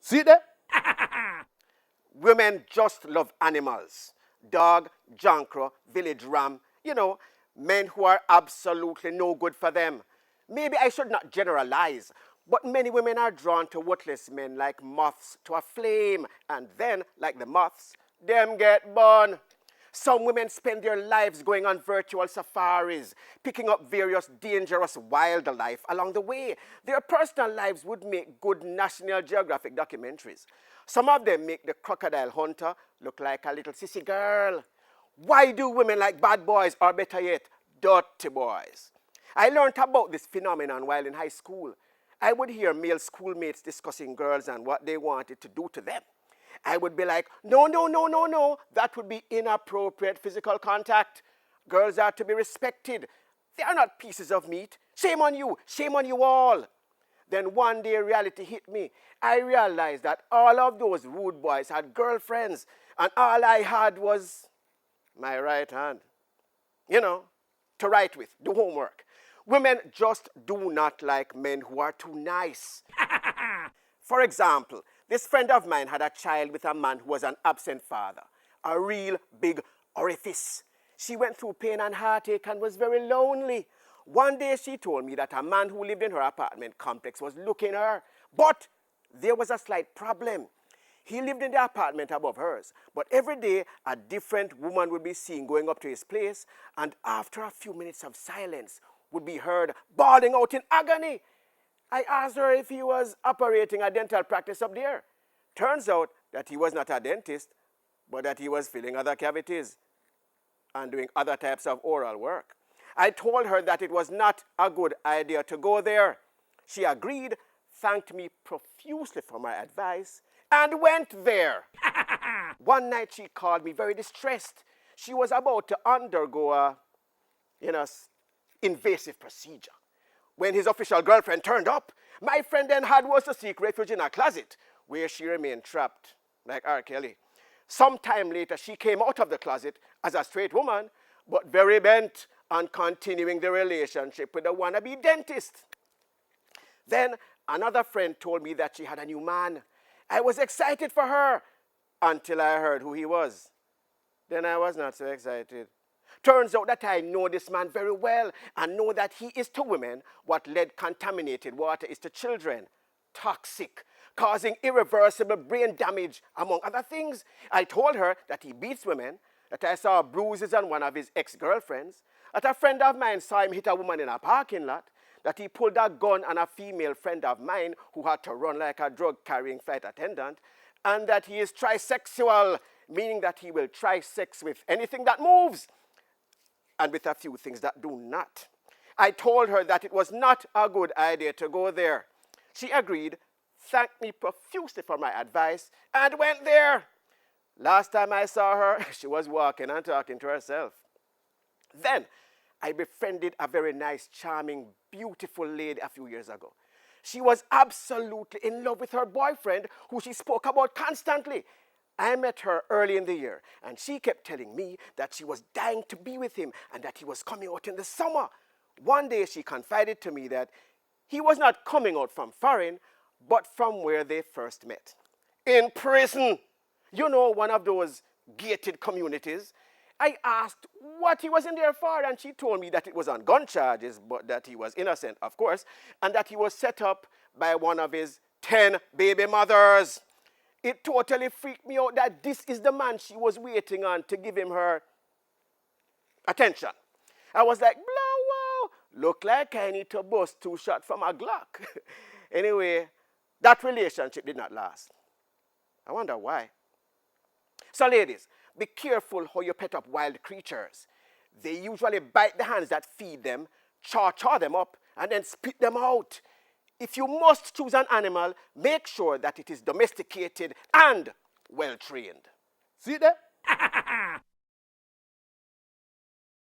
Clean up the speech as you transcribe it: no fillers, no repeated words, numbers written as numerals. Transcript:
See there? Women just love animals. Dog, jankro, village ram, men who are absolutely no good for them. Maybe I should not generalize, but many women are drawn to worthless men like moths to a flame, and then, like the moths, them get burned. Some women spend their lives going on virtual safaris, picking up various dangerous wildlife along the way. Their personal lives would make good National Geographic documentaries. Some of them make the crocodile hunter look like a little sissy girl. Why do women like bad boys, or better yet, dirty boys? I learned about this phenomenon while in high school. I would hear male schoolmates discussing girls and what they wanted to do to them. I would be like, no, that would be inappropriate physical contact. Girls are to be respected. They are not pieces of meat. Shame on you all. Then one day reality hit me. I realized that all of those rude boys had girlfriends, and all I had was my right hand. To write with, do homework. Women just do not like men who are too nice. For example, this friend of mine had a child with a man who was an absent father. A real big orifice. She went through pain and heartache and was very lonely. One day she told me that a man who lived in her apartment complex was looking at her. But there was a slight problem. He lived in the apartment above hers, but every day a different woman would be seen going up to his place, and after a few minutes of silence would be heard bawling out in agony. I asked her if he was operating a dental practice up there. Turns out that he was not a dentist, but that he was filling other cavities and doing other types of oral work. I told her that it was not a good idea to go there. She agreed, thanked me profusely for my advice, and went there. One night she called me very distressed. She was about to undergo a, invasive procedure. When his official girlfriend turned up, my friend then was to seek refuge in a closet, where she remained trapped, like R. Kelly. Sometime later, she came out of the closet as a straight woman, but very bent on continuing the relationship with a wannabe dentist. Then another friend told me that she had a new man. I was excited for her until I heard who he was. Then I was not so excited. Turns out that I know this man very well and know that he is to women what lead contaminated water is to children. Toxic, causing irreversible brain damage, among other things. I told her that he beats women, that I saw bruises on one of his ex-girlfriends, that a friend of mine saw him hit a woman in a parking lot, that he pulled a gun on a female friend of mine who had to run like a drug-carrying flight attendant, and that he is trisexual, meaning that he will try sex with anything that moves, and with a few things that do not. I told her that it was not a good idea to go there. She agreed, thanked me profusely for my advice, and went there. Last time I saw her, she was walking and talking to herself. Then I befriended a very nice, charming, beautiful lady a few years ago. She was absolutely in love with her boyfriend, who she spoke about constantly. I met her early in the year, and she kept telling me that she was dying to be with him and that he was coming out in the summer. One day she confided to me that he was not coming out from foreign, but from where they first met. In prison. One of those gated communities. I asked what he was in there for, and she told me that it was on gun charges, but that he was innocent, of course, and that he was set up by one of his 10 baby mothers. It totally freaked me out that this is the man she was waiting on to give him her attention. I was like, wow, look like I need to bust 2 shots from a Glock. Anyway, that relationship did not last. I wonder why. So ladies, be careful how you pet up wild creatures. They usually bite the hands that feed them, chaw them up, and then spit them out. If you must choose an animal, make sure that it is domesticated and well-trained. See there?